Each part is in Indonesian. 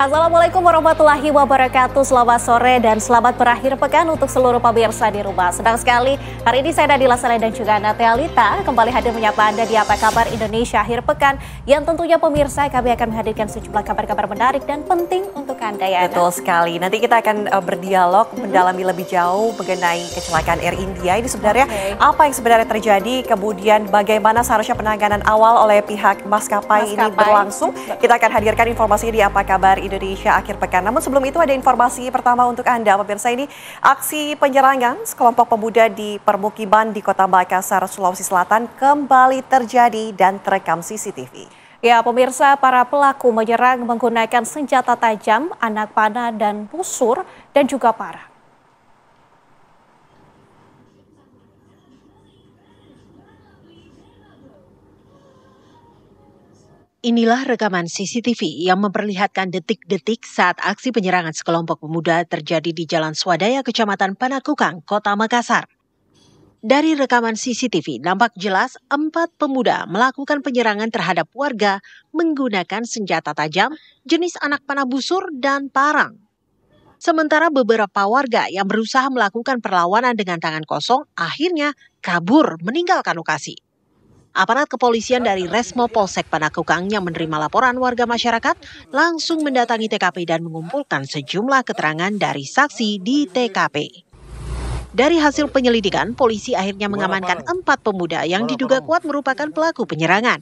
Assalamualaikum warahmatullahi wabarakatuh. Selamat sore dan selamat berakhir pekan untuk seluruh pemirsa di rumah. Senang sekali hari ini saya Nadila Saleh dan juga Natalita kembali hadir menyapa Anda di Apa Kabar Indonesia akhir pekan, yang tentunya pemirsa kami akan menghadirkan sejumlah kabar-kabar menarik dan penting untuk Anda ya. Betul sekali. Nanti kita akan berdialog mendalami lebih jauh mengenai kecelakaan Air India. Ini sebenarnya apa yang sebenarnya terjadi, kemudian bagaimana seharusnya penanganan awal oleh pihak maskapai ini berlangsung. Kita akan hadirkan informasinya di Apa Kabar Indonesia akhir pekan. Namun sebelum itu ada informasi pertama untuk Anda pemirsa. Ini aksi penyerangan sekelompok pemuda di permukiman di Kota Makassar, Sulawesi Selatan kembali terjadi dan terekam CCTV. Ya pemirsa, para pelaku menyerang menggunakan senjata tajam, anak panah dan busur dan juga parang. Inilah rekaman CCTV yang memperlihatkan detik-detik saat aksi penyerangan sekelompok pemuda terjadi di Jalan Swadaya, Kecamatan Panakukang, Kota Makassar. Dari rekaman CCTV, nampak jelas 4 pemuda melakukan penyerangan terhadap warga menggunakan senjata tajam, jenis anak panah busur dan parang. Sementara beberapa warga yang berusaha melakukan perlawanan dengan tangan kosong akhirnya kabur meninggalkan lokasi. Aparat kepolisian dari Resmo Polsek Panakukang yang menerima laporan warga masyarakat langsung mendatangi TKP dan mengumpulkan sejumlah keterangan dari saksi di TKP. Dari hasil penyelidikan, polisi akhirnya mengamankan 4 pemuda yang diduga kuat merupakan pelaku penyerangan.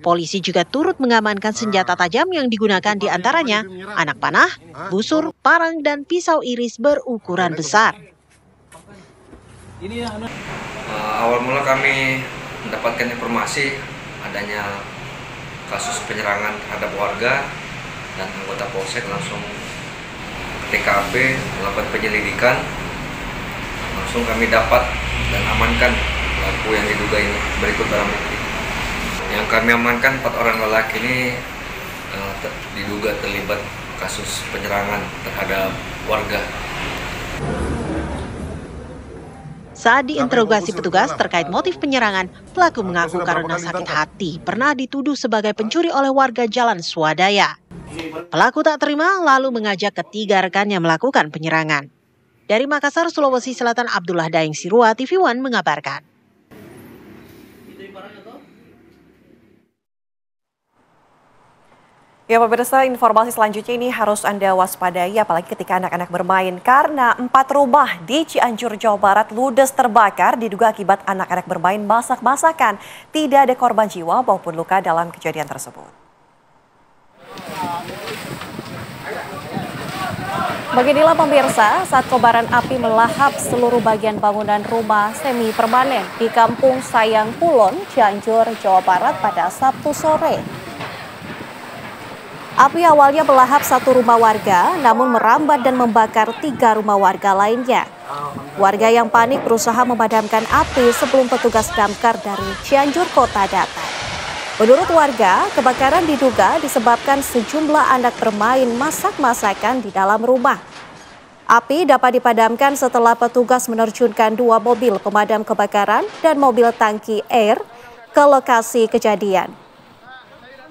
Polisi juga turut mengamankan senjata tajam yang digunakan di antaranya anak panah, busur, parang, dan pisau iris berukuran besar. Awal mula kami mendapatkan informasi adanya kasus penyerangan terhadap warga dan anggota Polsek langsung ke TKP melakukan penyelidikan. Langsung kami dapat dan amankan pelaku yang diduga ini. Berikut barang bukti. Yang kami amankan 4 orang lelaki ini diduga terlibat kasus penyerangan terhadap warga. Saat diinterogasi petugas terkait motif penyerangan, pelaku mengaku karena sakit hati pernah dituduh sebagai pencuri oleh warga Jalan Swadaya. Pelaku tak terima lalu mengajak ketiga rekannya melakukan penyerangan. Dari Makassar, Sulawesi Selatan, Abdullah Daeng Sirua, TV One mengabarkan. Ya pemirsa, informasi selanjutnya ini harus Anda waspadai apalagi ketika anak-anak bermain karena 4 rumah di Cianjur, Jawa Barat ludes terbakar diduga akibat anak-anak bermain masak-masakan. Tidak ada korban jiwa maupun luka dalam kejadian tersebut. Beginilah pemirsa saat kobaran api melahap seluruh bagian bangunan rumah semi permanen di Kampung Sayang Kulon, Cianjur, Jawa Barat pada Sabtu sore. Api awalnya melahap 1 rumah warga, namun merambat dan membakar 3 rumah warga lainnya. Warga yang panik berusaha memadamkan api sebelum petugas damkar dari Cianjur Kota datang. Menurut warga, kebakaran diduga disebabkan sejumlah anak bermain masak-masakan di dalam rumah. Api dapat dipadamkan setelah petugas menerjunkan 2 mobil pemadam kebakaran dan mobil tangki air ke lokasi kejadian.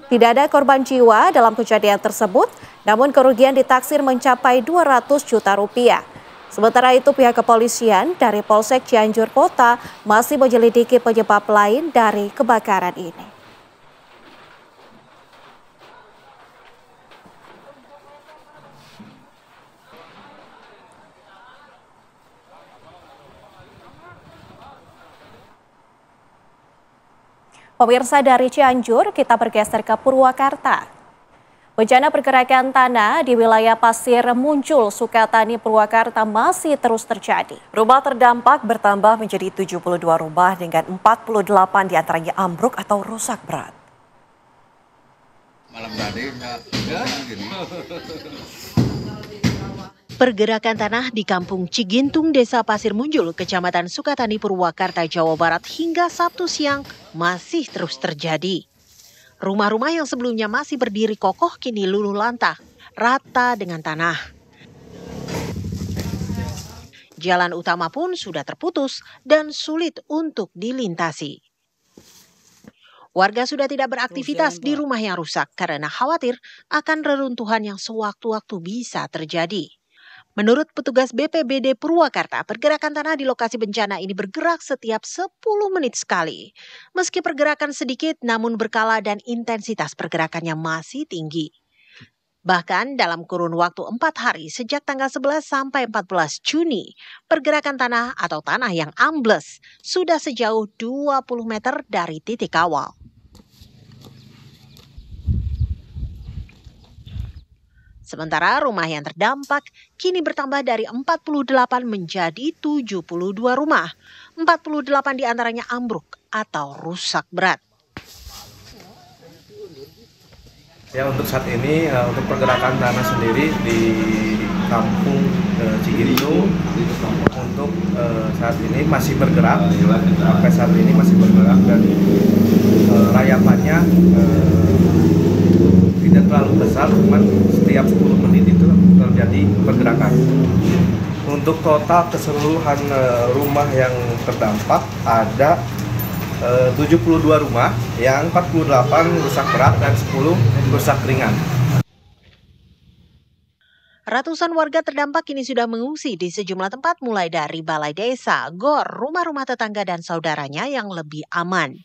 Tidak ada korban jiwa dalam kejadian tersebut, namun kerugian ditaksir mencapai 200 juta rupiah. Sementara itu pihak kepolisian dari Polsek Cianjur Kota masih menyelidiki penyebab lain dari kebakaran ini. Pemirsa, dari Cianjur kita bergeser ke Purwakarta. Bencana pergerakan tanah di wilayah Pasir Muncul, Sukatani, Purwakarta masih terus terjadi. Rumah terdampak bertambah menjadi 72 rumah dengan 48 diantaranya ambruk atau rusak berat. Malam tadi Pergerakan tanah di Kampung Cigintung, Desa Pasir Muncul, Kecamatan Sukatani, Purwakarta, Jawa Barat hingga Sabtu siang masih terus terjadi. Rumah-rumah yang sebelumnya masih berdiri kokoh kini luluh lantah, rata dengan tanah. Jalan utama pun sudah terputus dan sulit untuk dilintasi. Warga sudah tidak beraktivitas di rumah yang rusak karena khawatir akan reruntuhan yang sewaktu-waktu bisa terjadi. Menurut petugas BPBD Purwakarta, pergerakan tanah di lokasi bencana ini bergerak setiap 10 menit sekali. Meski pergerakan sedikit, namun berkala dan intensitas pergerakannya masih tinggi. Bahkan dalam kurun waktu 4 hari sejak tanggal 11 sampai 14 Juni, pergerakan tanah atau tanah yang ambles sudah sejauh 20 meter dari titik awal. Sementara rumah yang terdampak kini bertambah dari 48 menjadi 72 rumah. 48 diantaranya ambruk atau rusak berat. Ya, untuk saat ini untuk pergerakan tanah sendiri di kampung Cigintung untuk saat ini masih bergerak, sampai saat ini masih bergerak dan rayapannya tidak terlalu besar, cuman setiap 10 menit itu terjadi pergerakan. Untuk total keseluruhan rumah yang terdampak ada 72 rumah, yang 48 rusak berat dan 10 rusak ringan. Ratusan warga terdampak kini sudah mengungsi di sejumlah tempat mulai dari balai desa, gor, rumah-rumah tetangga dan saudaranya yang lebih aman.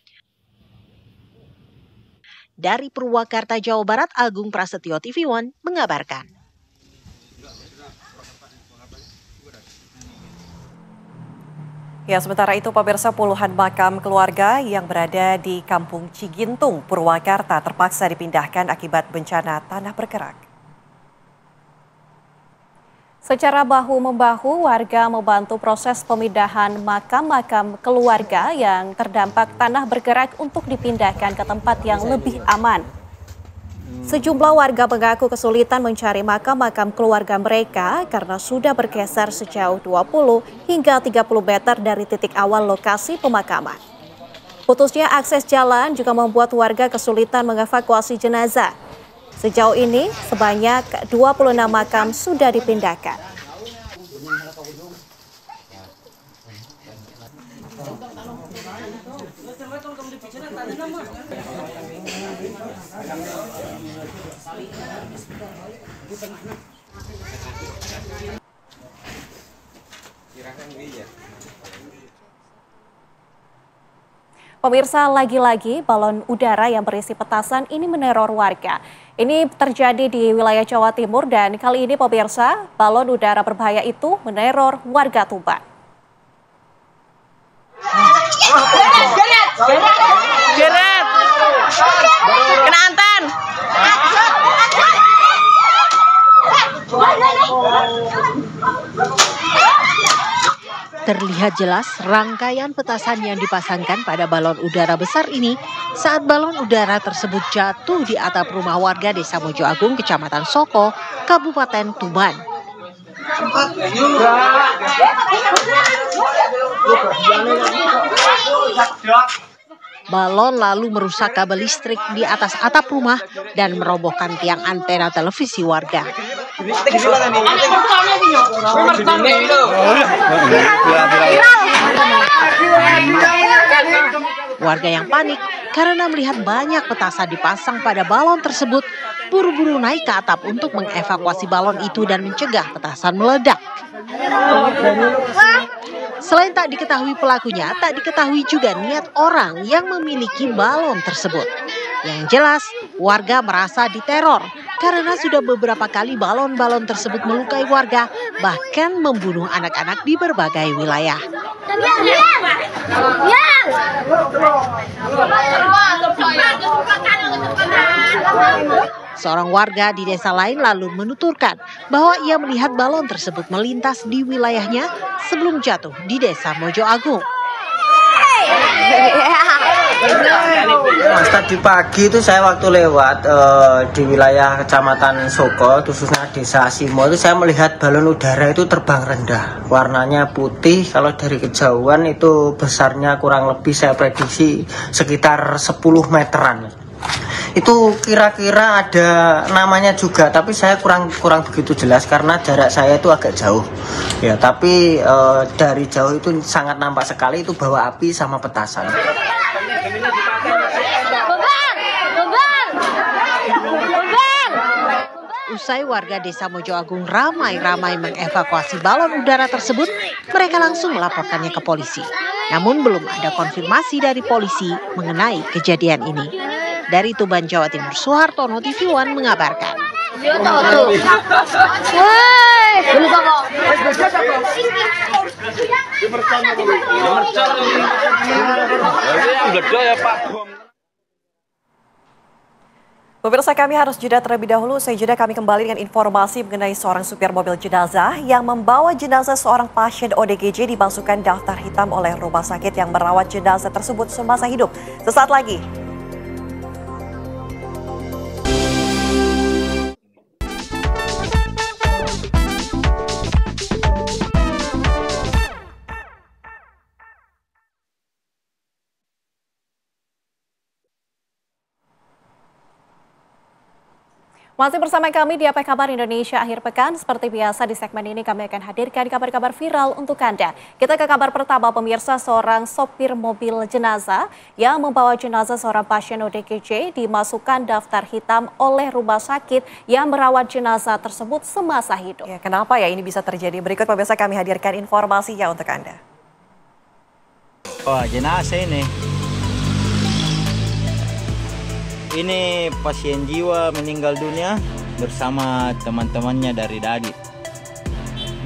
Dari Purwakarta, Jawa Barat, Agung Prasetyo, TV One mengabarkan. Ya, sementara itu pemirsa, puluhan makam keluarga yang berada di Kampung Cigintung, Purwakarta terpaksa dipindahkan akibat bencana tanah bergerak. Secara bahu-membahu, warga membantu proses pemindahan makam-makam keluarga yang terdampak tanah bergerak untuk dipindahkan ke tempat yang lebih aman. Sejumlah warga mengaku kesulitan mencari makam-makam keluarga mereka karena sudah bergeser sejauh 20 hingga 30 meter dari titik awal lokasi pemakaman. Putusnya akses jalan juga membuat warga kesulitan mengevakuasi jenazah. Sejauh ini sebanyak 26 makam sudah dipindahkan. Pemirsa, lagi-lagi balon udara yang berisi petasan ini meneror warga. Ini terjadi di wilayah Jawa Timur dan kali ini pemirsa, balon udara berbahaya itu meneror warga Tuban. Geret, kena anten. Terlihat jelas rangkaian petasan yang dipasangkan pada balon udara besar ini saat balon udara tersebut jatuh di atap rumah warga Desa Mojo Agung, Kecamatan Soko, Kabupaten Tuban. Balon lalu merusak kabel listrik di atas atap rumah dan merobohkan tiang antena televisi warga. Warga yang panik karena melihat banyak petasan dipasang pada balon tersebut buru-buru naik ke atap untuk mengevakuasi balon itu dan mencegah petasan meledak. Selain tak diketahui pelakunya, tak diketahui juga niat orang yang memiliki balon tersebut. Yang jelas, warga merasa diteror karena sudah beberapa kali balon-balon tersebut melukai warga, bahkan membunuh anak-anak di berbagai wilayah. Seorang warga di desa lain lalu menuturkan bahwa ia melihat balon tersebut melintas di wilayahnya sebelum jatuh di Desa Mojo Agung. Tadi pagi itu saya waktu lewat di wilayah Kecamatan Soko, khususnya Desa Simo, itu saya melihat balon udara itu terbang rendah. Warnanya putih, kalau dari kejauhan itu besarnya kurang lebih saya prediksi sekitar 10 meteran. Itu kira-kira ada namanya juga, tapi saya kurang begitu jelas karena jarak saya itu agak jauh. Ya, tapi dari jauh itu sangat nampak sekali itu bawa api sama petasan. Usai warga desa Mojo Agung ramai-ramai mengevakuasi balon udara tersebut, mereka langsung melaporkannya ke polisi. Namun belum ada konfirmasi dari polisi mengenai kejadian ini. Dari Tuban, Jawa Timur, Suhartono, TV One mengabarkan. Pemirsa, kami harus jeda terlebih dahulu. Usai jeda kami kembali dengan informasi mengenai seorang supir mobil jenazah yang membawa jenazah seorang pasien ODGJ dimasukkan daftar hitam oleh rumah sakit yang merawat jenazah tersebut semasa hidup. Sesaat lagi. Masih bersama kami di Apa Kabar Indonesia akhir pekan. Seperti biasa di segmen ini kami akan hadirkan kabar-kabar viral untuk Anda. Kita ke kabar pertama, pemirsa. Seorang sopir mobil jenazah yang membawa jenazah seorang pasien ODGJ dimasukkan daftar hitam oleh rumah sakit yang merawat jenazah tersebut semasa hidup. Ya, kenapa ya ini bisa terjadi? Berikut pemirsa kami hadirkan informasinya untuk Anda. Oh, jenazah ini. Ini pasien jiwa meninggal dunia bersama teman-temannya dari Dadit.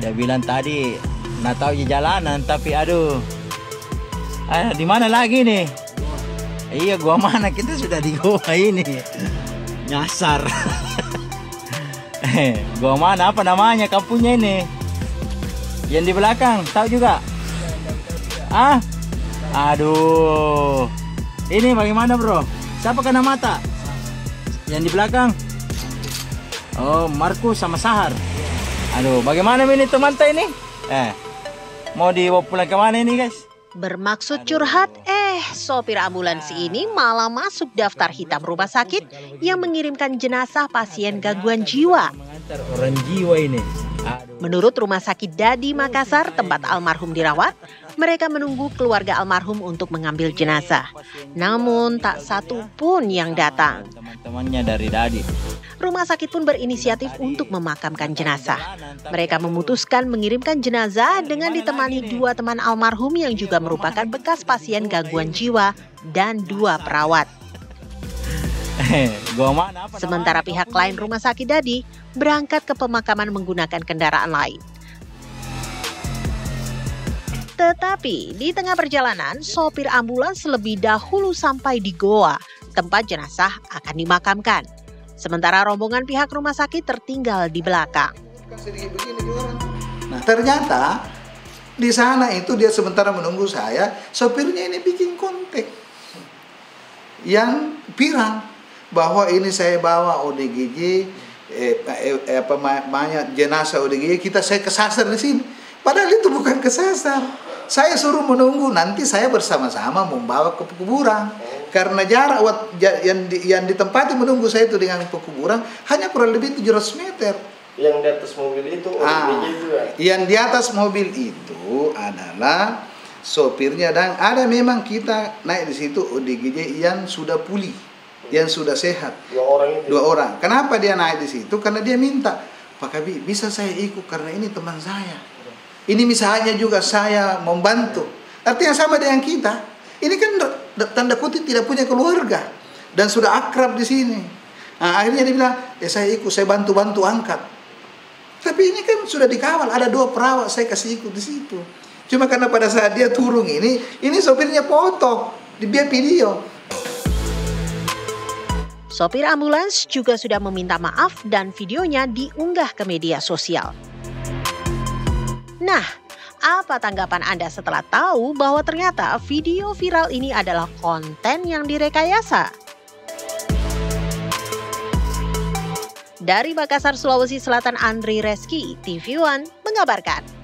Dia bilang tadi nggak tahu di jalanan, tapi aduh, di mana lagi nih? Iya, gua mana? Kita sudah di gua ini. Nyasar. Gua mana? Apa namanya kampungnya ini? Yang di belakang, tahu juga? Ah, aduh. Ini bagaimana, bro? Siapa kena mata? Yang di belakang? Oh, Markus sama Sahar. Aduh, bagaimana ini teman-teman ini? Mau dibawa pulang ke mana ini, guys? Bermaksud curhat, sopir ambulans ini malah masuk daftar hitam rumah sakit yang mengirimkan jenazah pasien gangguan jiwa. Mengantar orang jiwa ini. Menurut Rumah Sakit Dadi Makassar, tempat almarhum dirawat, mereka menunggu keluarga almarhum untuk mengambil jenazah. Namun tak satu pun yang datang. Teman-temannya dari Dadi. Rumah sakit pun berinisiatif untuk memakamkan jenazah. Mereka memutuskan mengirimkan jenazah dengan ditemani dua teman almarhum yang juga merupakan bekas pasien gangguan jiwa dan dua perawat. Sementara pihak lain Rumah Sakit Dadi berangkat ke pemakaman menggunakan kendaraan lain. Tetapi di tengah perjalanan, sopir ambulans lebih dahulu sampai di goa, tempat jenazah akan dimakamkan. Sementara rombongan pihak rumah sakit tertinggal di belakang. Nah, ternyata di sana itu dia sementara menunggu saya, sopirnya ini bikin kontak yang viral bahwa ini saya bawa ODGJ, banyak jenazah ODGJ, saya kesasar di sini. Padahal itu bukan kesasar. Saya suruh menunggu, nanti saya bersama-sama membawa ke kuburan. Karena jarak yang ditempati menunggu saya itu dengan kuburan hanya kurang lebih 700 meter. Yang di atas mobil itu ODGJ juga? Yang di atas mobil itu adalah sopirnya, dan ada memang kita naik di situ ODGJ yang sudah pulih, yang sudah sehat. Dua orang. Kenapa dia naik di situ? Karena dia minta, Pak Kabi, bisa saya ikut karena ini teman saya. Ini misalnya juga saya membantu. Artinya sama dengan kita. Ini kan tanda kutip tidak punya keluarga dan sudah akrab di sini. Nah, akhirnya dia bilang, saya ikut, saya bantu angkat. Tapi ini kan sudah dikawal, ada dua perawat, saya kasih ikut di situ. Cuma karena pada saat dia turun ini sopirnya foto, dia video. Sopir ambulans juga sudah meminta maaf dan videonya diunggah ke media sosial. Nah, apa tanggapan Anda setelah tahu bahwa ternyata video viral ini adalah konten yang direkayasa? Dari Makassar, Sulawesi Selatan, Andri Reski, TV One mengabarkan.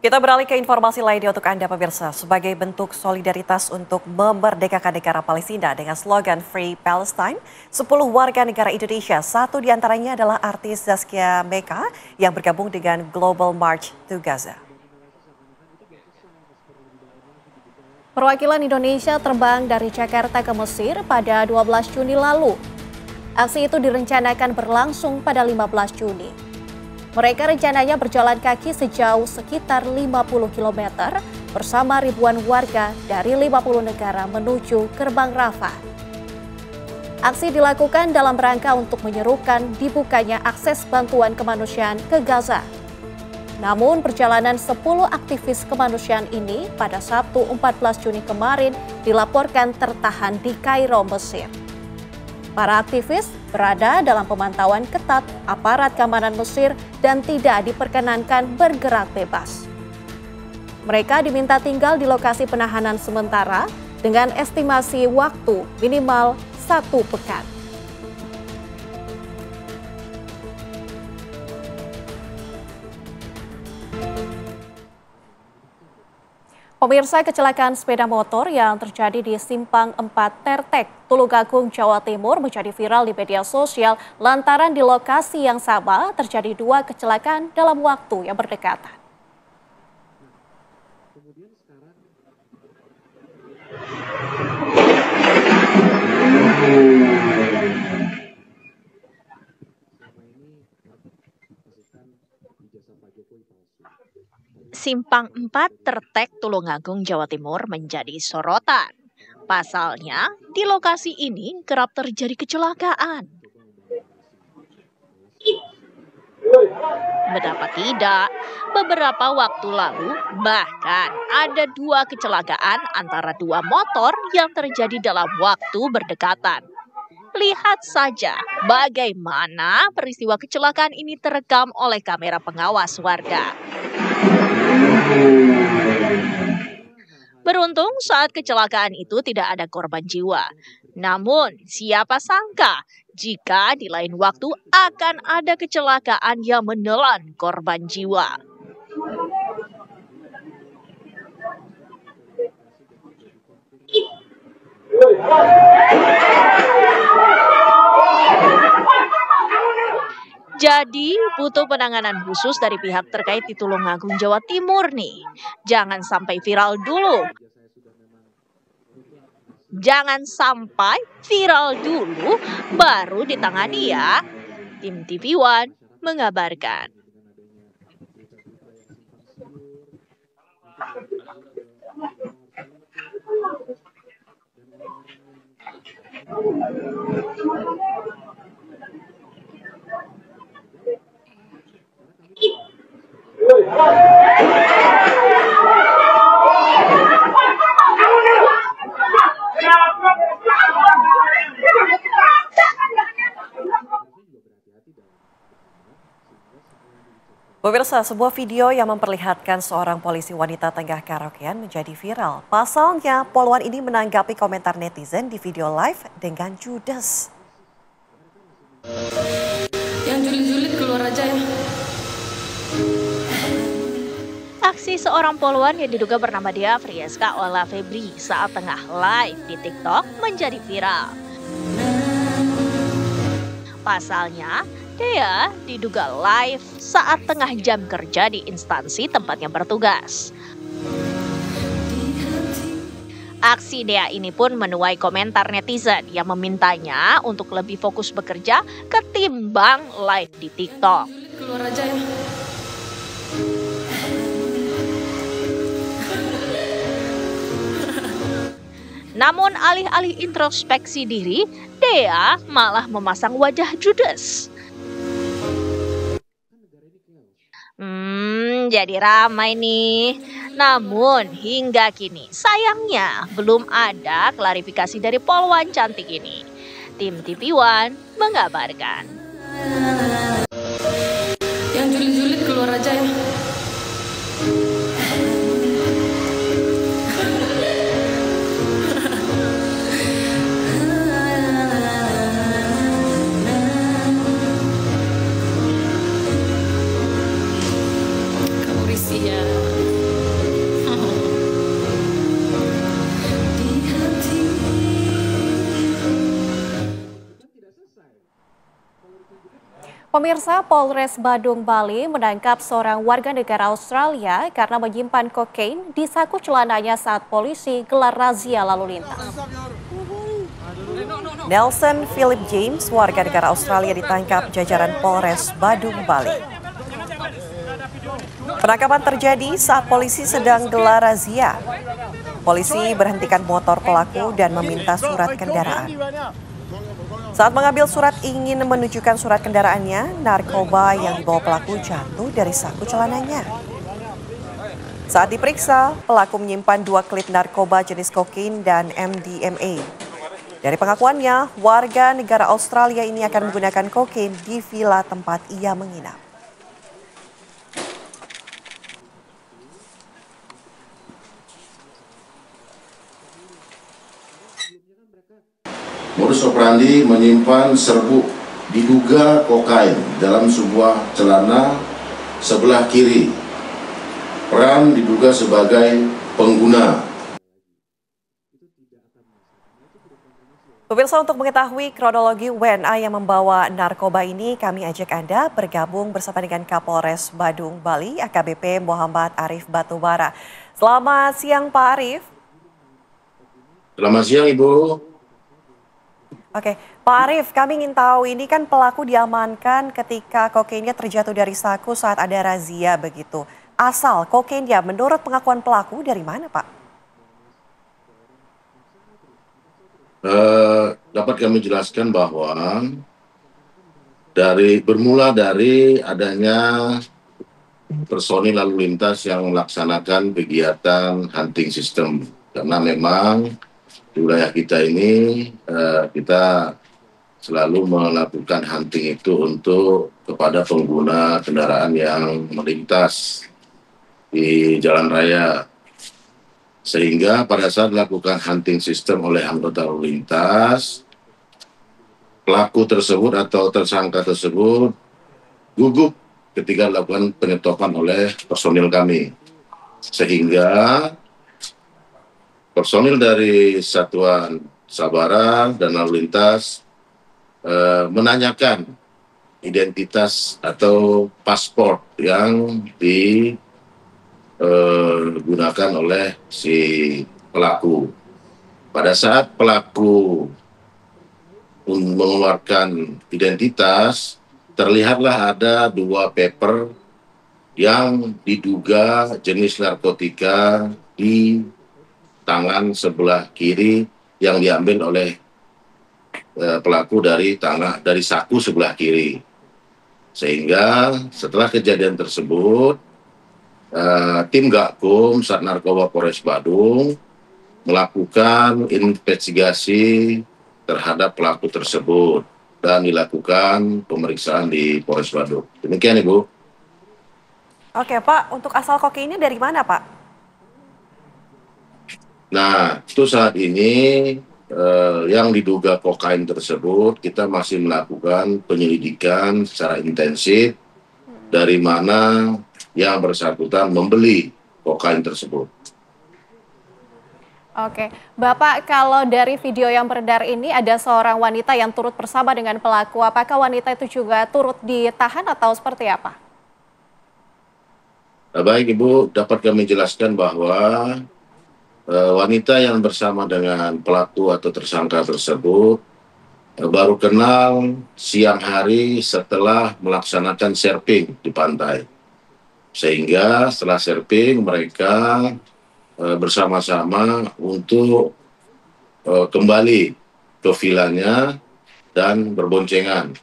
Kita beralih ke informasi lainnya untuk Anda pemirsa. Sebagai bentuk solidaritas untuk memerdekakan negara Palestina dengan slogan Free Palestine, 10 warga negara Indonesia, satu diantaranya adalah artis Zaskia Meka yang bergabung dengan Global March to Gaza. Perwakilan Indonesia terbang dari Jakarta ke Mesir pada 12 Juni lalu. Aksi itu direncanakan berlangsung pada 15 Juni. Mereka rencananya berjalan kaki sejauh sekitar 50 km bersama ribuan warga dari 50 negara menuju Gerbang Rafah. Aksi dilakukan dalam rangka untuk menyerukan dibukanya akses bantuan kemanusiaan ke Gaza. Namun perjalanan 10 aktivis kemanusiaan ini pada Sabtu 14 Juni kemarin dilaporkan tertahan di Kairo, Mesir. Para aktivis berada dalam pemantauan ketat aparat keamanan Mesir dan tidak diperkenankan bergerak bebas. Mereka diminta tinggal di lokasi penahanan sementara dengan estimasi waktu minimal 1 pekan. Pemirsa, kecelakaan sepeda motor yang terjadi di Simpang 4 Tertek, Tulungagung, Jawa Timur menjadi viral di media sosial lantaran di lokasi yang sama terjadi 2 kecelakaan dalam waktu yang berdekatan. Simpang 4 Tertek, Tulungagung, Jawa Timur menjadi sorotan. Pasalnya, di lokasi ini kerap terjadi kecelakaan. Betapa tidak, beberapa waktu lalu bahkan ada 2 kecelakaan antara 2 motor yang terjadi dalam waktu berdekatan. Lihat saja bagaimana peristiwa kecelakaan ini terekam oleh kamera pengawas warga. Beruntung saat kecelakaan itu tidak ada korban jiwa. Namun siapa sangka jika di lain waktu akan ada kecelakaan yang menelan korban jiwa. Jadi butuh penanganan khusus dari pihak terkait di Tulungagung, Jawa Timur nih. Jangan sampai viral dulu. Jangan sampai viral dulu baru ditangani ya. Tim TV One mengabarkan. Pemirsa, sebuah video yang memperlihatkan seorang polisi wanita tengah karaokean menjadi viral. Pasalnya, polwan ini menanggapi komentar netizen di video live dengan judes. Yang julid-julid keluar aja ya. Aksi seorang polwan yang diduga bernama Dea Frieska Ola Febri saat tengah live di TikTok menjadi viral. Pasalnya, Dea diduga live saat tengah jam kerja di instansi tempatnya bertugas. Aksi Dea ini pun menuai komentar netizen yang memintanya untuk lebih fokus bekerja ketimbang live di TikTok. Keluar aja ya. Namun alih-alih introspeksi diri, Dea malah memasang wajah judes. Jadi ramai nih. Namun hingga kini sayangnya belum ada klarifikasi dari polwan cantik ini. Tim TV One mengabarkan. Yang julid-julid keluar aja ya. Pemirsa, Polres Badung, Bali menangkap seorang warga negara Australia karena menyimpan kokain di saku celananya saat polisi gelar razia lalu lintas. Nelson Philip James, warga negara Australia, ditangkap jajaran Polres Badung, Bali. Penangkapan terjadi saat polisi sedang gelar razia. Polisi berhentikan motor pelaku dan meminta surat kendaraan. Saat mengambil surat ingin menunjukkan surat kendaraannya, narkoba yang dibawa pelaku jatuh dari saku celananya. Saat diperiksa, pelaku menyimpan 2 klip narkoba jenis kokain dan MDMA. Dari pengakuannya, warga negara Australia ini akan menggunakan kokain di villa tempat ia menginap. Modus operandi menyimpan serbuk diduga kokain dalam sebuah celana sebelah kiri. Peran diduga sebagai pengguna. Pemirsa, untuk mengetahui kronologi WNA yang membawa narkoba ini, kami ajak Anda bergabung bersama dengan Kapolres Badung, Bali, AKBP Muhammad Arif Batubara. Selamat siang, Pak Arif. Selamat siang, Ibu. Oke, Pak Arif, kami ingin tahu, ini kan pelaku diamankan ketika kokainnya terjatuh dari saku saat ada razia begitu. Asal kokainnya menurut pengakuan pelaku dari mana, Pak? Dapat kami jelaskan bahwa bermula dari adanya personil lalu lintas yang melaksanakan kegiatan hunting system. Karena memang di wilayah kita ini kita selalu melakukan hunting itu untuk kepada pengguna kendaraan yang melintas di jalan raya. Sehingga pada saat dilakukan hunting system oleh anggota lalu lintas, pelaku tersebut atau tersangka tersebut gugup ketika dilakukan penyetopan oleh personil kami. Sehingga personil dari Satuan Sabara dan Lalu Lintas menanyakan identitas atau paspor yang digunakan oleh si pelaku. Pada saat pelaku mengeluarkan identitas, terlihatlah ada 2 paper yang diduga jenis narkotika di tangan sebelah kiri yang diambil oleh pelaku dari saku sebelah kiri. Sehingga setelah kejadian tersebut, tim Gakum Sat Narkoba Polres Badung melakukan investigasi terhadap pelaku tersebut dan dilakukan pemeriksaan di Polres Badung. Demikian, Ibu. Oke, Pak, untuk asal kokainnya dari mana, Pak? Nah, itu saat ini yang diduga kokain tersebut kita masih melakukan penyelidikan secara intensif dari mana yang bersangkutan membeli kokain tersebut. Oke, Bapak, kalau dari video yang beredar ini ada seorang wanita yang turut bersama dengan pelaku. Apakah wanita itu juga turut ditahan atau seperti apa? Baik, Ibu, dapat kami jelaskan bahwa wanita yang bersama dengan pelaku atau tersangka tersebut baru kenal siang hari setelah melaksanakan surfing di pantai. Sehingga setelah surfing mereka bersama-sama untuk kembali ke vilanya dan berboncengan.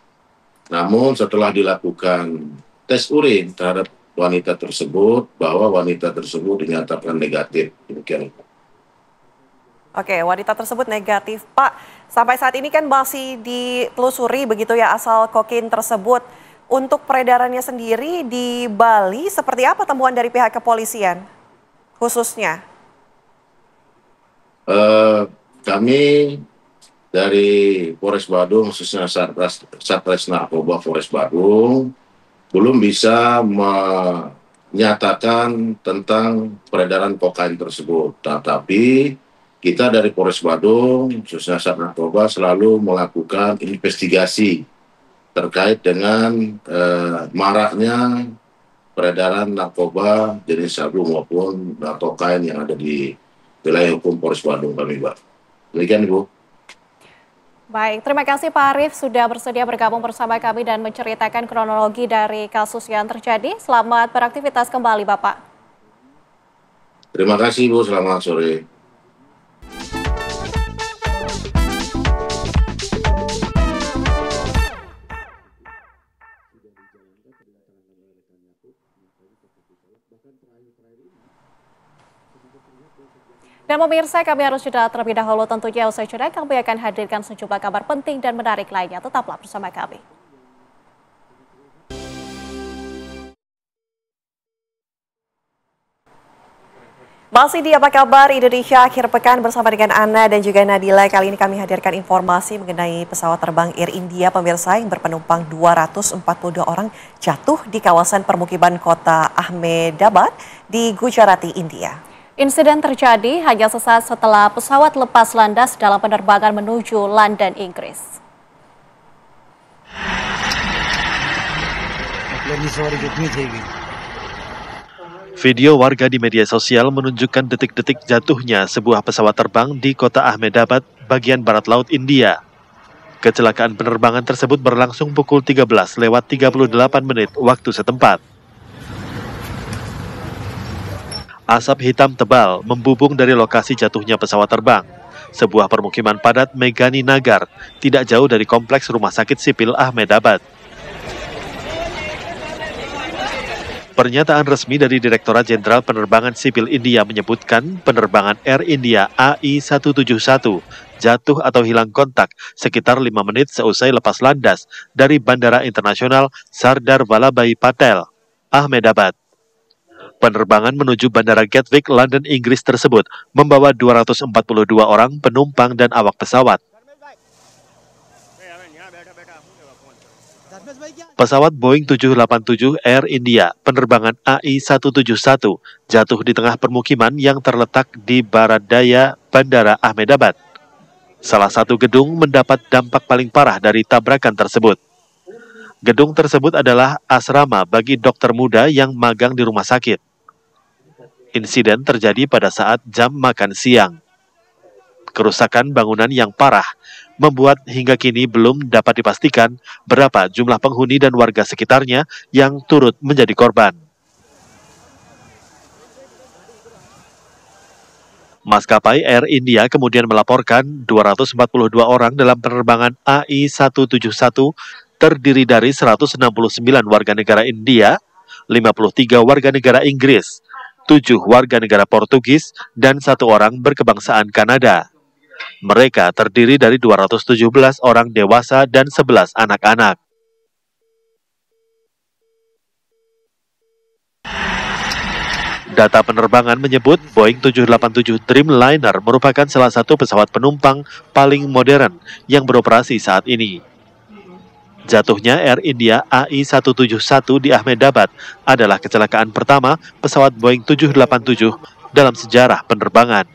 Namun setelah dilakukan tes urin terhadap wanita tersebut, bahwa wanita tersebut dinyatakan negatif. Demikian. Oke, wanita tersebut negatif. Pak, sampai saat ini kan masih ditelusuri begitu ya asal kokain tersebut. Untuk peredarannya sendiri di Bali, seperti apa temuan dari pihak kepolisian khususnya? Kami dari Polres Badung, khususnya Satres Narkoba Polres Badung, belum bisa menyatakan tentang peredaran kokain tersebut. Tetapi kita dari Polres Badung, khususnya Sat Narkoba, selalu melakukan investigasi terkait dengan maraknya peredaran narkoba jenis sabu maupun kokain yang ada di wilayah hukum Polres Bandung kami, Mbak. Demikian, Ibu. Baik, terima kasih Pak Arief sudah bersedia bergabung bersama kami dan menceritakan kronologi dari kasus yang terjadi. Selamat beraktivitas kembali, Bapak. Terima kasih, Bu. Selamat sore. Dan pemirsa, kami harus jeda terlebih dahulu, tentunya usai jeda kami akan hadirkan sejumlah kabar penting dan menarik lainnya. Tetaplah bersama kami. Masih di Apa Kabar Indonesia akhir pekan bersama dengan Ana dan juga Nadila. Kali ini kami hadirkan informasi mengenai pesawat terbang Air India pemirsa yang berpenumpang 242 orang jatuh di kawasan permukiman kota Ahmedabad di Gujarati, India. Insiden terjadi hanya sesaat setelah pesawat lepas landas dalam penerbangan menuju London, Inggris. Video warga di media sosial menunjukkan detik-detik jatuhnya sebuah pesawat terbang di kota Ahmedabad, bagian barat laut India. Kecelakaan penerbangan tersebut berlangsung pukul 13:38 waktu setempat. Asap hitam tebal membubung dari lokasi jatuhnya pesawat terbang. Sebuah permukiman padat Megani Nagar, tidak jauh dari kompleks Rumah Sakit Sipil Ahmedabad. Pernyataan resmi dari Direktorat Jenderal Penerbangan Sipil India menyebutkan penerbangan Air India AI-171 jatuh atau hilang kontak sekitar 5 menit seusai lepas landas dari Bandara Internasional Sardar Vallabhbhai Patel, Ahmedabad. Penerbangan menuju Bandara Gatwick, London, Inggris tersebut membawa 242 orang penumpang dan awak pesawat. Pesawat Boeing 787 Air India penerbangan AI-171 jatuh di tengah permukiman yang terletak di barat daya Bandara Ahmedabad. Salah satu gedung mendapat dampak paling parah dari tabrakan tersebut. Gedung tersebut adalah asrama bagi dokter muda yang magang di rumah sakit. Insiden terjadi pada saat jam makan siang. Kerusakan bangunan yang parah membuat hingga kini belum dapat dipastikan berapa jumlah penghuni dan warga sekitarnya yang turut menjadi korban. Maskapai Air India kemudian melaporkan 242 orang dalam penerbangan AI-171 terdiri dari 169 warga negara India, 53 warga negara Inggris, 7 warga negara Portugis, dan 1 orang berkebangsaan Kanada. Mereka terdiri dari 217 orang dewasa dan 11 anak-anak. Data penerbangan menyebut Boeing 787 Dreamliner merupakan salah satu pesawat penumpang paling modern yang beroperasi saat ini. Jatuhnya Air India AI-171 di Ahmedabad adalah kecelakaan pertama pesawat Boeing 787 dalam sejarah penerbangan.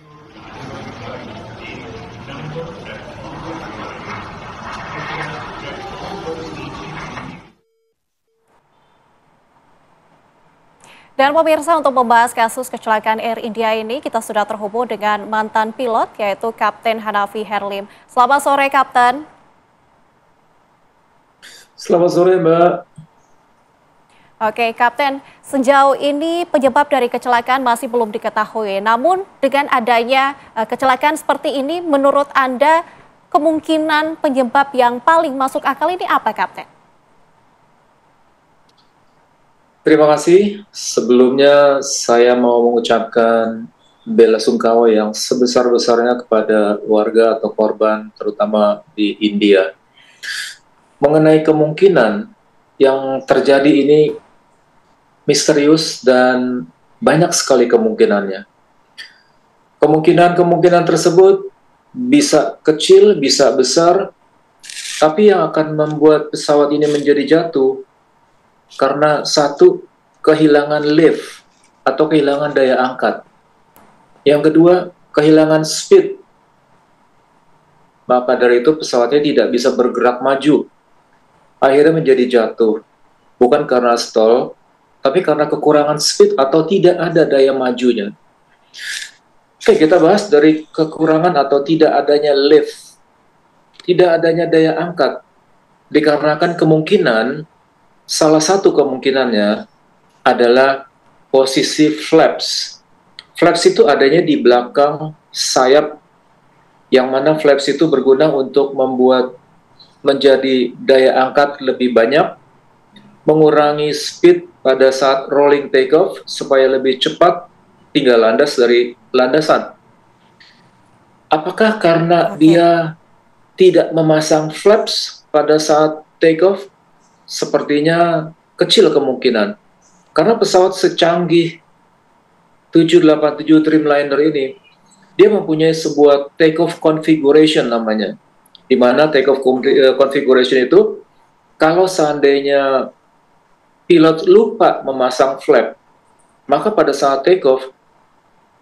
Dan pemirsa, untuk membahas kasus kecelakaan Air India ini, kita sudah terhubung dengan mantan pilot, yaitu Kapten Hanafi Herlim. Selamat sore, Kapten. Selamat sore, Mbak. Oke, Kapten, sejauh ini penyebab dari kecelakaan masih belum diketahui. Namun, dengan adanya kecelakaan seperti ini, menurut Anda, kemungkinan penyebab yang paling masuk akal ini apa, Kapten? Terima kasih. Sebelumnya saya mau mengucapkan bela sungkawa yang sebesar-besarnya kepada warga atau korban, terutama di India. Mengenai kemungkinan yang terjadi ini misterius dan banyak sekali kemungkinannya. Kemungkinan tersebut bisa kecil, bisa besar, tapi yang akan membuat pesawat ini menjadi jatuh karena satu, kehilangan lift atau kehilangan daya angkat. Yang kedua, kehilangan speed. Maka dari itu pesawatnya tidak bisa bergerak maju. akhirnya menjadi jatuh. Bukan karena stall, tapi karena kekurangan speed atau tidak ada daya majunya. Oke, kita bahas dari kekurangan atau tidak adanya lift, tidak adanya daya angkat. Dikarenakan kemungkinan, salah satu kemungkinannya adalah posisi flaps. Flaps itu adanya di belakang sayap, yang mana flaps itu berguna untuk membuat menjadi daya angkat lebih banyak, mengurangi speed pada saat rolling takeoff supaya lebih cepat tinggal landas dari landasan. Apakah karena dia tidak memasang flaps pada saat takeoff? Sepertinya kecil kemungkinan. Karena pesawat secanggih 787 Dreamliner ini, dia mempunyai sebuah takeoff configuration namanya. Di mana takeoff configuration itu, kalau seandainya pilot lupa memasang flap, maka pada saat takeoff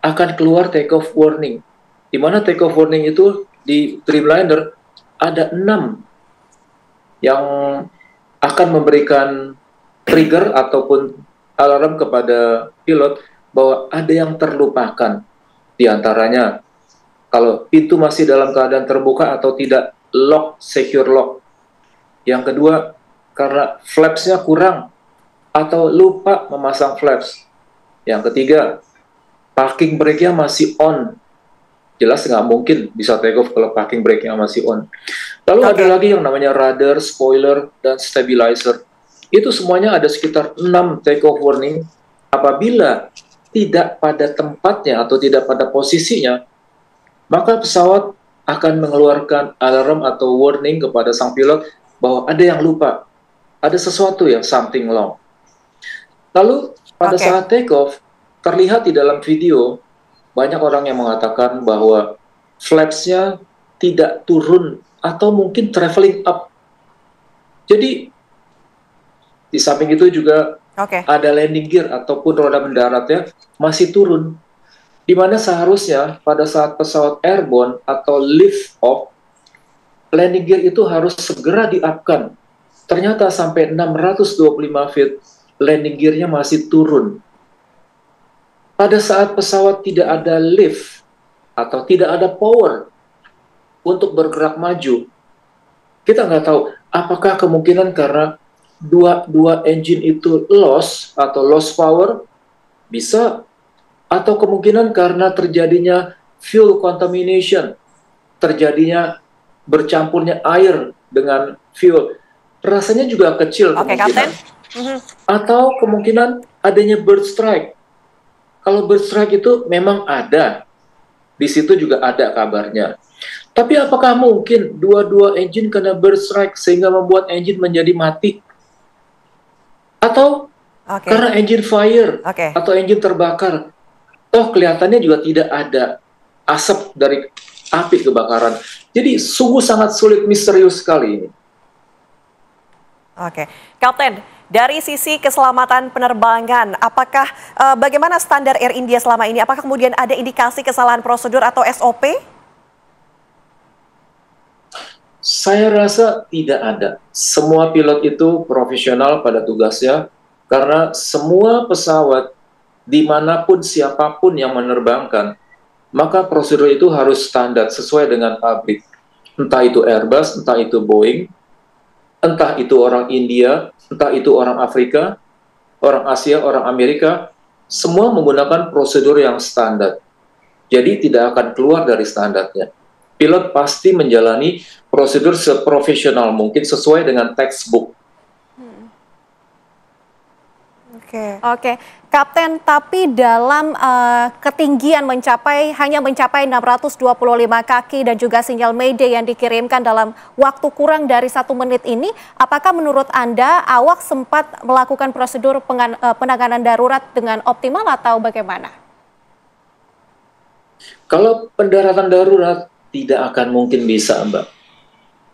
akan keluar takeoff warning. Di mana takeoff warning itu di Dreamliner ada 6 yang akan memberikan trigger ataupun alarm kepada pilot bahwa ada yang terlupakan. Di antaranya, kalau pintu masih dalam keadaan terbuka atau tidak lock, secure lock. Yang kedua, karena flapsnya kurang atau lupa memasang flaps. Yang ketiga, parking brake-nya masih on. Jelas nggak mungkin bisa take off kalau parking brake-nya masih on. Lalu ada lagi yang namanya rudder, spoiler, dan stabilizer. Itu semuanya ada sekitar 6 take off warning. Apabila tidak pada tempatnya atau tidak pada posisinya, maka pesawat akan mengeluarkan alarm atau warning kepada sang pilot bahwa ada yang lupa, ada sesuatu yang something wrong. Lalu pada saat take off, terlihat di dalam video, banyak orang yang mengatakan bahwa flaps-nya tidak turun atau mungkin traveling up. Jadi, di samping itu juga ada landing gear ataupun roda mendaratnya masih turun. Di mana seharusnya pada saat pesawat airborne atau lift off, landing gear itu harus segera di-up-kan. Ternyata sampai 625 feet, landing gear-nya masih turun. Pada saat pesawat tidak ada lift atau tidak ada power untuk bergerak maju, kita nggak tahu apakah kemungkinan karena dua engine itu loss atau loss power, bisa, atau kemungkinan karena terjadinya fuel contamination, terjadinya bercampurnya air dengan fuel. Rasanya juga kecil kemungkinan. Atau kemungkinan adanya bird strike. Kalau bird strike itu memang ada, di situ juga ada kabarnya. Tapi apakah mungkin dua engine kena bird strike sehingga membuat engine menjadi mati? Atau karena engine fire atau engine terbakar? Toh kelihatannya juga tidak ada asap dari api kebakaran. Jadi sungguh sangat sulit, misterius sekali ini. Kapten, dari sisi keselamatan penerbangan, apakah bagaimana standar Air India selama ini? Apakah kemudian ada indikasi kesalahan prosedur atau SOP? Saya rasa tidak ada. Semua pilot itu profesional pada tugasnya, karena semua pesawat dimanapun siapapun yang menerbangkan, maka prosedur itu harus standar sesuai dengan pabrik. Entah itu Airbus, entah itu Boeing, entah itu orang India, entah itu orang Afrika, orang Asia, orang Amerika, semua menggunakan prosedur yang standar. Jadi tidak akan keluar dari standarnya. Pilot pasti menjalani prosedur seprofesional mungkin sesuai dengan textbook. Oke, Kapten, tapi dalam ketinggian hanya mencapai 625 kaki dan juga sinyal Mayday yang dikirimkan dalam waktu kurang dari 1 menit ini, apakah menurut Anda awak sempat melakukan prosedur penanganan darurat dengan optimal atau bagaimana? Kalau pendaratan darurat tidak akan mungkin bisa, Mbak.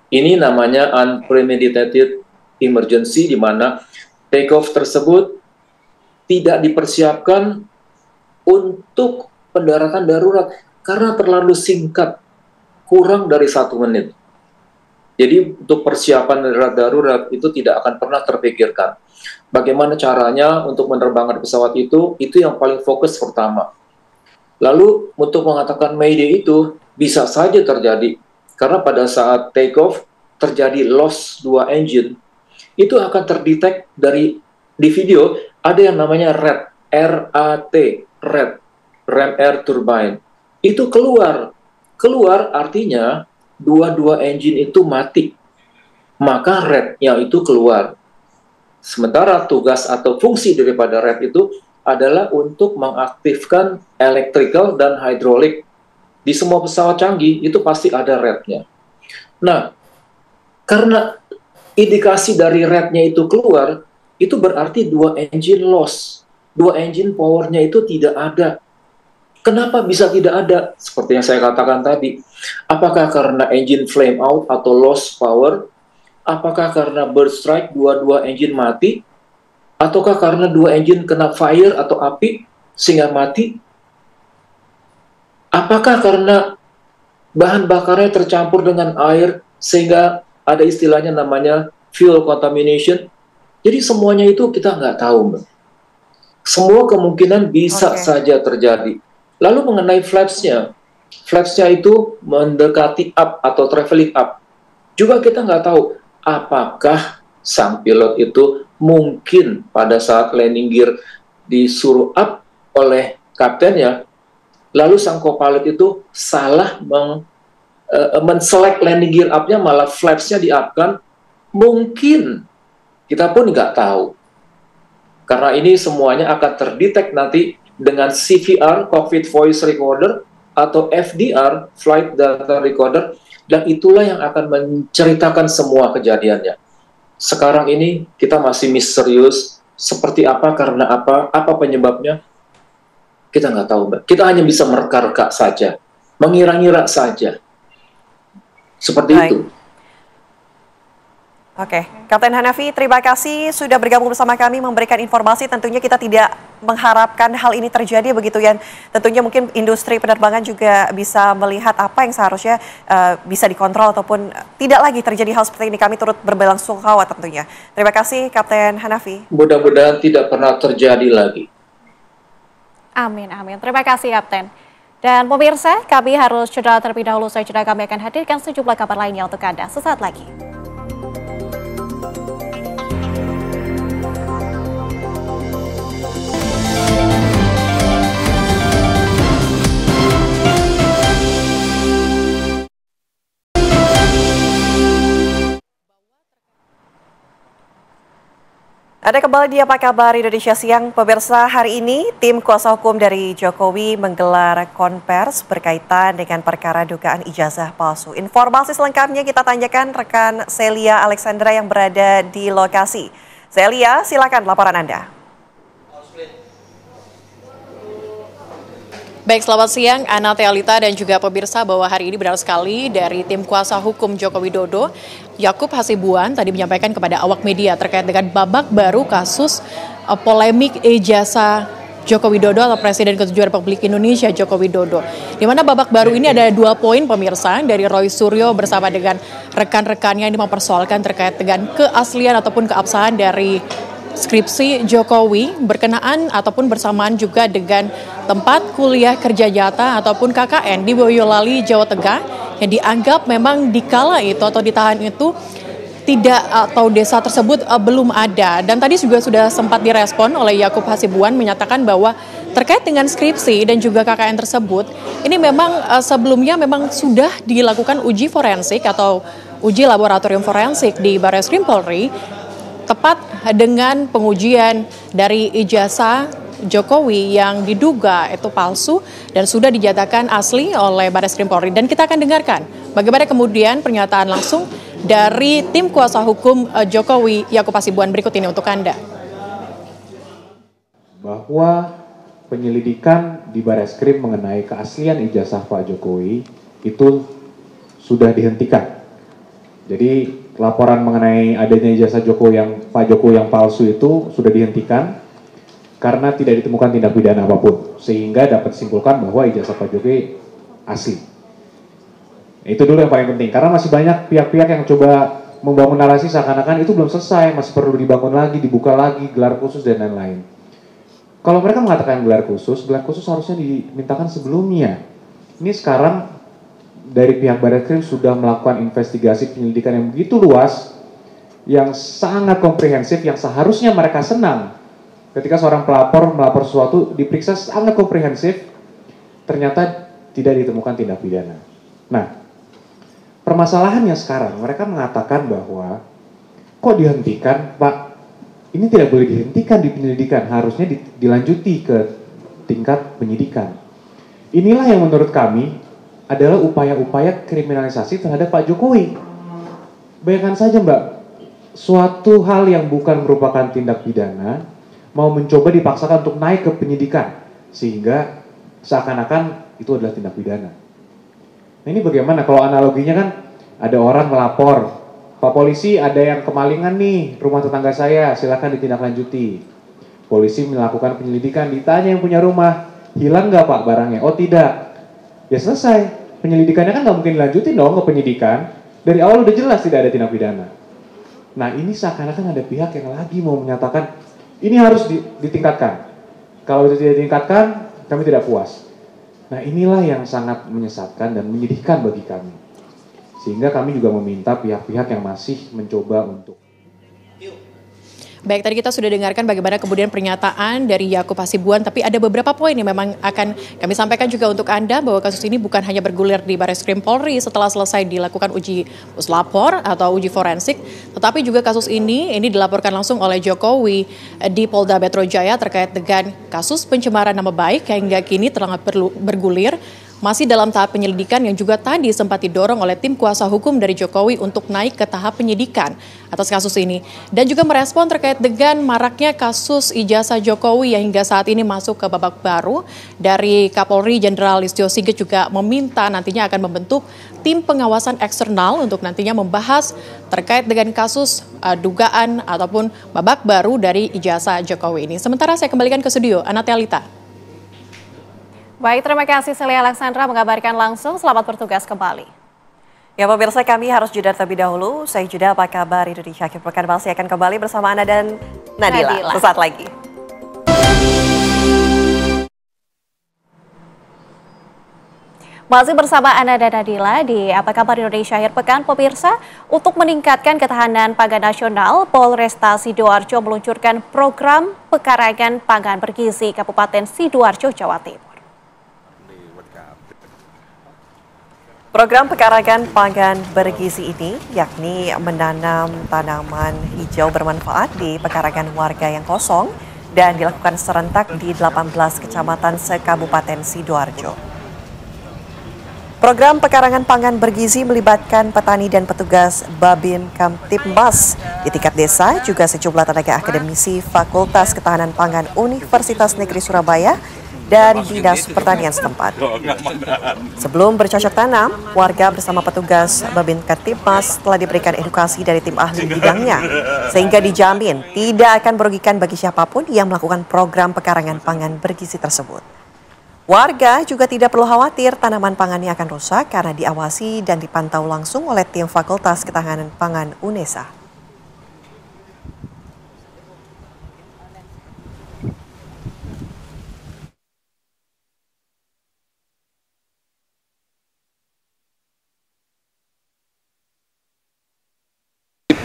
Ini namanya unpremeditated emergency, di mana take-off tersebut tidak dipersiapkan untuk pendaratan darurat karena terlalu singkat, kurang dari 1 menit. Jadi untuk persiapan darurat itu tidak akan pernah terpikirkan. Bagaimana caranya untuk menerbangkan pesawat itu yang paling fokus pertama. Lalu untuk mengatakan Mayday itu bisa saja terjadi, karena pada saat take off terjadi loss 2 engine, itu akan terdetek di video ada yang namanya RAT, RAT, RAT, Ram Air Turbine. Itu keluar artinya dua engine itu mati, maka RAT-nya itu keluar. Sementara tugas atau fungsi daripada RAT itu adalah untuk mengaktifkan electrical dan hydraulic. Di semua pesawat canggih itu pasti ada RAT-nya. Nah, karena indikasi dari RAT-nya itu keluar, itu berarti 2 engine loss, 2 engine power-nya itu tidak ada. Kenapa bisa tidak ada? Seperti yang saya katakan tadi, apakah karena engine flame out atau loss power? Apakah karena bird strike, dua engine mati? Ataukah karena 2 engine kena fire atau api sehingga mati? Apakah karena bahan bakarnya tercampur dengan air sehingga ada istilahnya namanya fuel contamination? Jadi semuanya itu kita nggak tahu, Mbak. Semua kemungkinan bisa saja terjadi. Lalu mengenai flaps-nya itu mendekati up atau traveling up. Juga kita nggak tahu apakah sang pilot itu mungkin pada saat landing gear disuruh up oleh kaptennya, lalu sang co-pilot itu salah men-select landing gear up-nya, malah flaps-nya di-up-kan. Mungkin, kita pun nggak tahu. Karena ini semuanya akan terdetek nanti dengan CVR, Cockpit Voice Recorder, atau FDR, Flight Data Recorder, dan itulah yang akan menceritakan semua kejadiannya. Sekarang ini kita masih misterius, seperti apa, karena apa penyebabnya, kita nggak tahu, Mbak. Kita hanya bisa mereka-reka saja, mengira-ngira saja. Seperti itu. Oke, Kapten Hanafi, terima kasih sudah bergabung bersama kami memberikan informasi. Tentunya kita tidak mengharapkan hal ini terjadi begitu ya. Tentunya mungkin industri penerbangan juga bisa melihat apa yang seharusnya bisa dikontrol ataupun tidak lagi terjadi hal seperti ini. Kami turut berbelasungkawa tentunya. Terima kasih Kapten Hanafi. Mudah-mudahan tidak pernah terjadi lagi. Amin, amin. Terima kasih Kapten. Dan pemirsa, kami harus jeda terlebih dahulu. Saya kami akan hadirkan sejumlah kabar lainnya untuk Anda sesaat lagi. Ada kembali di Apa Kabar Indonesia Siang. Pemirsa, hari ini tim kuasa hukum dari Jokowi menggelar konvers berkaitan dengan perkara dugaan ijazah palsu. Informasi selengkapnya kita tanyakan rekan Celia Alexandra yang berada di lokasi. Celia, silakan laporan Anda. Baik, selamat siang Ana, Tealita, dan juga pemirsa bahwa hari ini benar sekali dari tim kuasa hukum Joko Widodo, Yakub Hasibuan tadi menyampaikan kepada awak media terkait dengan babak baru kasus polemik ijazah Joko Widodo atau Presiden ke-7 Republik Indonesia Joko Widodo. Di mana babak baru ini ada 2 poin pemirsa dari Roy Suryo bersama dengan rekan-rekannya ini mempersoalkan terkait dengan keaslian ataupun keabsahan dari skripsi Jokowi berkenaan ataupun bersamaan juga dengan tempat kuliah kerja nyata ataupun KKN di Boyolali, Jawa Tengah yang dianggap memang dikala itu atau ditahan itu tidak atau desa tersebut belum ada. Dan tadi juga sudah sempat direspon oleh Yakub Hasibuan menyatakan bahwa terkait dengan skripsi dan juga KKN tersebut ini memang sebelumnya memang sudah dilakukan uji forensik atau uji laboratorium forensik di Barreskrim Polri tepat dengan pengujian dari ijazah Jokowi yang diduga itu palsu dan sudah dinyatakan asli oleh Barreskrim Polri. Dan kita akan dengarkan bagaimana kemudian pernyataan langsung dari tim kuasa hukum Jokowi Yakub Hasibuan berikut ini untuk Anda. Bahwa penyelidikan di Barreskrim mengenai keaslian ijazah Pak Jokowi itu sudah dihentikan. Jadi laporan mengenai adanya ijazah Pak Jokowi yang palsu itu sudah dihentikan karena tidak ditemukan tindak pidana apapun, sehingga dapat disimpulkan bahwa ijazah Pak Jokowi asli. Itu dulu yang paling penting, karena masih banyak pihak-pihak yang coba membangun narasi seakan-akan itu belum selesai, masih perlu dibangun lagi, dibuka lagi, gelar khusus dan lain-lain. Kalau mereka mengatakan gelar khusus harusnya dimintakan sebelumnya. Ini sekarang dari pihak Barreskrim sudah melakukan investigasi penyelidikan yang begitu luas, yang sangat komprehensif, yang seharusnya mereka senang ketika seorang pelapor melapor sesuatu diperiksa sangat komprehensif, ternyata tidak ditemukan tindak pidana. Nah, permasalahannya sekarang mereka mengatakan bahwa kok dihentikan, Pak? Ini tidak boleh dihentikan di penyelidikan, harusnya dilanjuti ke tingkat penyidikan. Inilah yang menurut kami adalah upaya-upaya kriminalisasi terhadap Pak Jokowi. Bayangkan saja Mbak, suatu hal yang bukan merupakan tindak pidana mau mencoba dipaksakan untuk naik ke penyidikan, sehingga seakan-akan itu adalah tindak pidana. Nah ini bagaimana kalau analoginya kan ada orang melapor, Pak Polisi ada yang kemalingan nih rumah tetangga saya, silakan ditindaklanjuti. Polisi melakukan penyelidikan, ditanya yang punya rumah, hilang nggak Pak barangnya? Oh tidak. Ya selesai, penyelidikannya kan nggak mungkin dilanjutin dong ke penyidikan. Dari awal udah jelas tidak ada tindak pidana. Nah ini seakan-akan ada pihak yang lagi mau menyatakan ini harus ditingkatkan. Kalau itu tidak ditingkatkan, kami tidak puas. Nah inilah yang sangat menyesatkan dan menyedihkan bagi kami. Sehingga kami juga meminta pihak-pihak yang masih mencoba untuk... Baik, tadi kita sudah dengarkan bagaimana kemudian pernyataan dari Yakub Hasibuan, tapi ada beberapa poin yang memang akan kami sampaikan juga untuk Anda bahwa kasus ini bukan hanya bergulir di Barreskrim Polri setelah selesai dilakukan uji puslapor atau uji forensik, tetapi juga kasus ini dilaporkan langsung oleh Jokowi di Polda Metro Jaya terkait dengan kasus pencemaran nama baik yang hingga kini telah bergulir. Masih dalam tahap penyelidikan yang juga tadi sempat didorong oleh tim kuasa hukum dari Jokowi untuk naik ke tahap penyidikan atas kasus ini. Dan juga merespon terkait dengan maraknya kasus ijazah Jokowi yang hingga saat ini masuk ke babak baru. Dari Kapolri Jenderal Listio Sigit juga meminta nantinya akan membentuk tim pengawasan eksternal untuk nantinya membahas terkait dengan kasus dugaan ataupun babak baru dari ijazah Jokowi ini. Sementara saya kembalikan ke studio, Anatalita. Baik, terima kasih Celia Alexandra mengabarkan langsung. Selamat bertugas kembali. Ya pemirsa, kami harus jeda terlebih dahulu. Saya jeda, apa kabar Indonesia? Akhir pekan masih akan kembali bersama Anda dan Nadila. Sesaat lagi. Masih bersama Anda dan Nadila di Apa Kabar Indonesia Akhir Pekan, pemirsa. Untuk meningkatkan ketahanan pangan nasional, Polresta Sidoarjo meluncurkan program pekarangan pangan bergizi Kabupaten Sidoarjo, Jawa Timur. Program pekarangan pangan bergizi ini yakni menanam tanaman hijau bermanfaat di pekarangan warga yang kosong dan dilakukan serentak di 18 kecamatan se-Kabupaten Sidoarjo. Program pekarangan pangan bergizi melibatkan petani dan petugas Babin Kamtibmas di tingkat desa, juga sejumlah tenaga akademisi Fakultas Ketahanan Pangan Universitas Negeri Surabaya dan Dinas Pertanian setempat. Sebelum bercocok tanam, warga bersama petugas Babin Kamtibmas telah diberikan edukasi dari tim ahli bidangnya, sehingga dijamin tidak akan merugikan bagi siapapun yang melakukan program pekarangan pangan bergizi tersebut. Warga juga tidak perlu khawatir tanaman pangannya akan rusak karena diawasi dan dipantau langsung oleh tim Fakultas Ketahanan Pangan UNESA.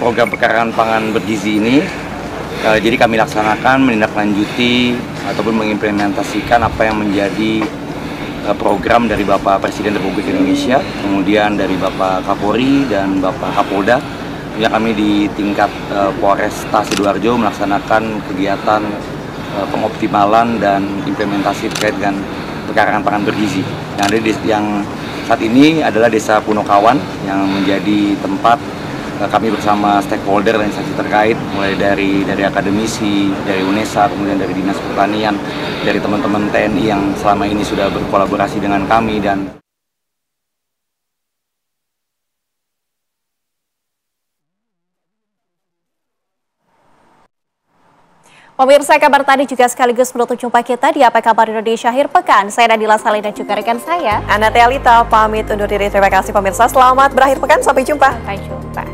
Program pekarangan pangan bergizi ini, jadi kami laksanakan menindaklanjuti ataupun mengimplementasikan apa yang menjadi program dari Bapak Presiden Republik Indonesia, kemudian dari Bapak Kapolri dan Bapak Kapolda. Ya, kami di tingkat Polresta Sidoarjo melaksanakan kegiatan pengoptimalan dan implementasi terkait dengan pekarangan pangan bergizi. Yang saat ini adalah Desa Punokawan yang menjadi tempat kami bersama stakeholder dan instansi terkait, mulai dari akademisi, dari UNESA, kemudian dari Dinas Pertanian, dari teman-teman TNI yang selama ini sudah berkolaborasi dengan kami. Dan Pemirsa, kabar tadi juga sekaligus menutup jumpa kita di Apa Kabar Indonesia Akhir Pekan. Saya Nadila Saleh dan juga rekan saya Ana Tealita pamit undur diri. Terima kasih pemirsa. Selamat berakhir pekan. Sampai jumpa. Sampai jumpa.